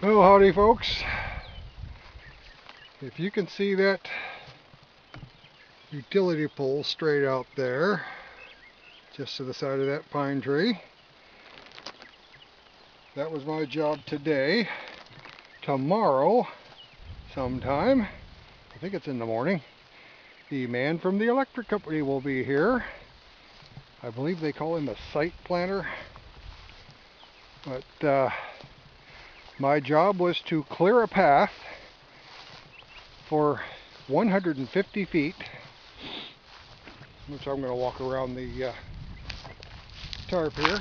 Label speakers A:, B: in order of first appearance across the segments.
A: Oh, howdy folks. If you can see that utility pole straight out there, just to the side of that pine tree, that was my job today. Tomorrow, sometime, I think it's in the morning, the man from the electric company will be here. I believe they call him a site planner. But my job was to clear a path for 150 feet, which I'm going to walk around the tarp here,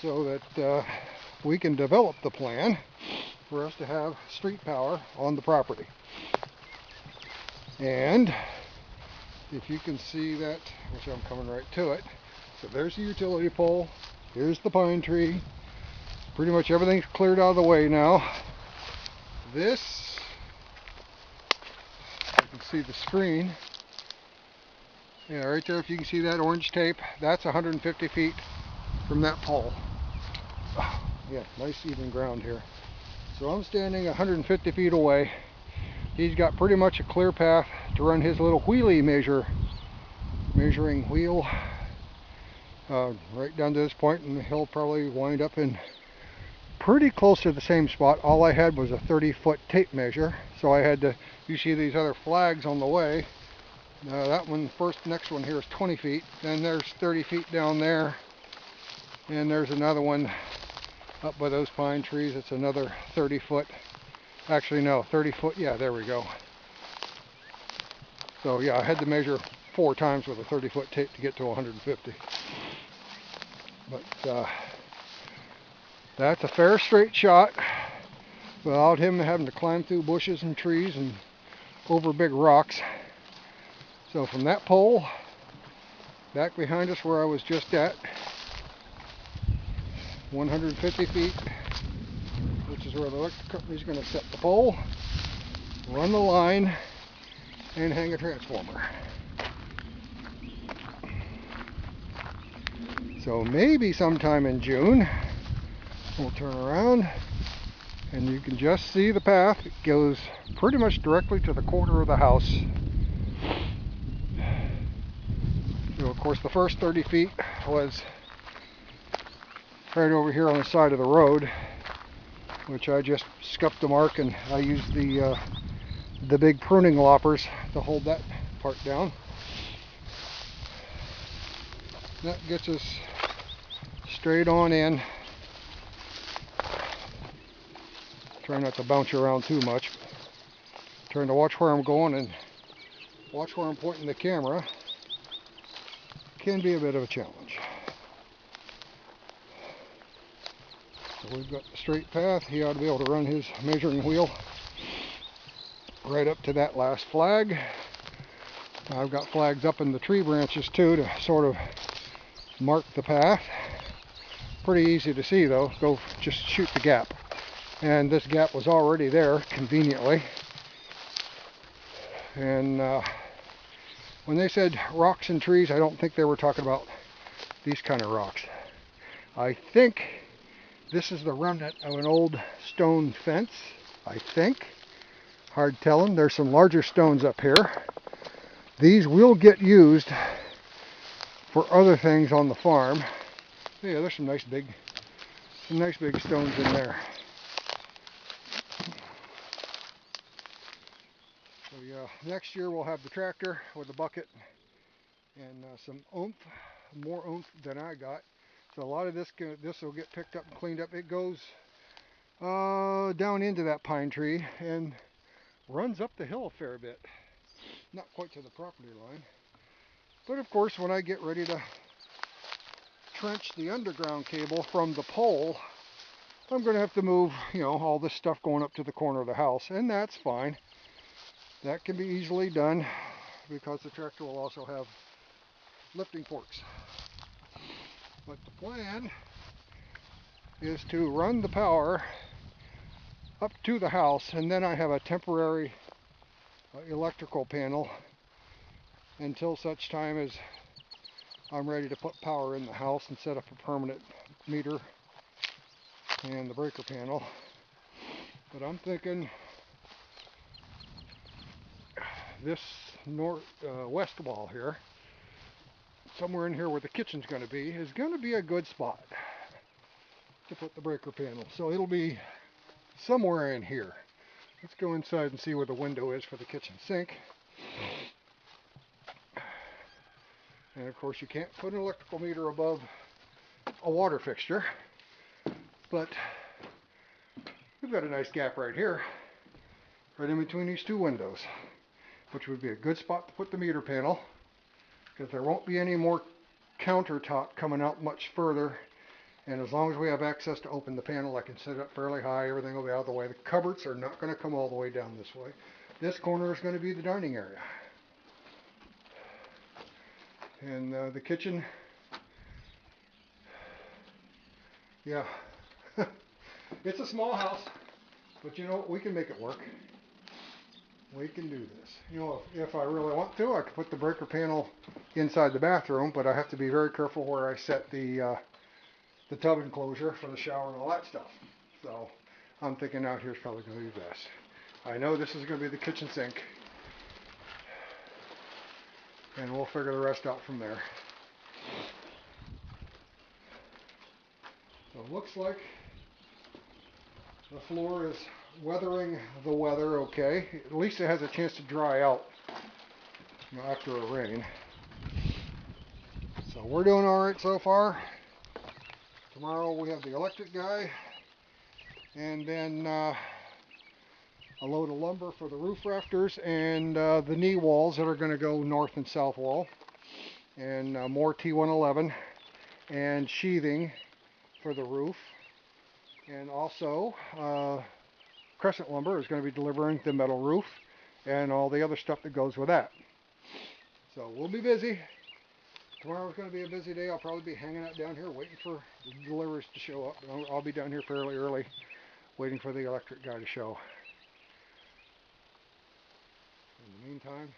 A: so that we can develop the plan for us to have street power on the property. And if you can see that, which I'm coming right to it, so there's the utility pole, here's the pine tree, pretty much everything's cleared out of the way now. This, you can see the screen, yeah, right there, if you can see that orange tape, that's 150 feet from that pole. Yeah, nice even ground here. So I'm standing 150 feet away. He's got pretty much a clear path to run his little wheelie measuring wheel right down to this point, and he'll probably wind up in pretty close to the same spot. All I had was a 30-foot tape measure, so I had to, you see these other flags on the way. That one next one here is 20 feet, then there's 30 feet down there, and there's another one up by those pine trees. It's another 30 foot. Actually, no, 30 foot. Yeah, there we go. So yeah, I had to measure 4 times with a 30-foot tape to get to 150. But that's a fair straight shot without him having to climb through bushes and trees and over big rocks. So from that pole back behind us where I was just at, 150 feet, which is where the electric company is going to set the pole, run the line, and hang a transformer. So maybe sometime in June, we'll turn around and you can just see the path. It goes pretty much directly to the corner of the house. So of course the first 30 feet was right over here on the side of the road, which I just scuffed the mark, and I used the big pruning loppers to hold that part down. That gets us straight on in. Try not to bounce around too much. Trying to watch where I'm going and watch where I'm pointing the camera can be a bit of a challenge. So we've got the straight path. He ought to be able to run his measuring wheel right up to that last flag. I've got flags up in the tree branches too to sort of mark the path. Pretty easy to see though. Go just shoot the gap. And this gap was already there conveniently. And when they said rocks and trees, I don't think they were talking about these kind of rocks. I think this is the remnant of an old stone fence, I think. Hard telling. There's some larger stones up here. These will get used for other things on the farm. Yeah, there's some nice big stones in there. So yeah, next year we'll have the tractor with a bucket and some oomph, more oomph than I got. So a lot of this will get picked up and cleaned up. It goes down into that pine tree and runs up the hill a fair bit. Not quite to the property line. But of course, when I get ready to trench the underground cable from the pole, I'm going to have to move, all this stuff going up to the corner of the house, and that's fine. That can be easily done because the tractor will also have lifting forks. But the plan is to run the power up to the house, and then I have a temporary electrical panel until such time as I'm ready to put power in the house and set up a permanent meter and the breaker panel. But I'm thinking this west wall here, somewhere in here where the kitchen's going to be, is going to be a good spot to put the breaker panel. So it'll be somewhere in here. Let's go inside and see where the window is for the kitchen sink. And of course you can't put an electrical meter above a water fixture, but we've got a nice gap right here, right in between these two windows, which would be a good spot to put the meter panel, because there won't be any more countertop coming out much further. And as long as we have access to open the panel, I can set it up fairly high. Everything will be out of the way. The cupboards are not going to come all the way down this way. This corner is going to be the dining area. And the kitchen, yeah, it's a small house, but you know, we can make it work. We can do this. You know, if I really want to, I could put the breaker panel inside the bathroom, but I have to be very careful where I set the tub enclosure for the shower and all that stuff. So I'm thinking out here is probably going to be best. I know this is going to be the kitchen sink, and we'll figure the rest out from there. So it looks like the floor is weathering the weather okay. At least it has a chance to dry out, you know, after a rain. So we're doing all right so far. Tomorrow we have the electric guy, and then a load of lumber for the roof rafters, and the knee walls that are going to go north and south wall, and more T111 and sheathing for the roof, and also Crescent Lumber is going to be delivering the metal roof and all the other stuff that goes with that. So we'll be busy. Tomorrow's going to be a busy day. I'll probably be hanging out down here waiting for the deliveries to show up. I'll be down here fairly early waiting for the electric guy to show. In the meantime,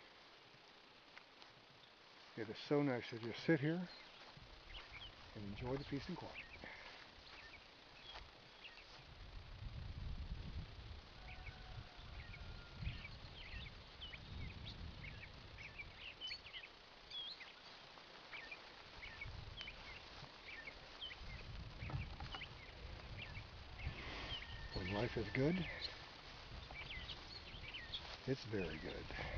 A: it is so nice to just sit here and enjoy the peace and quiet. When life is good, it's very good.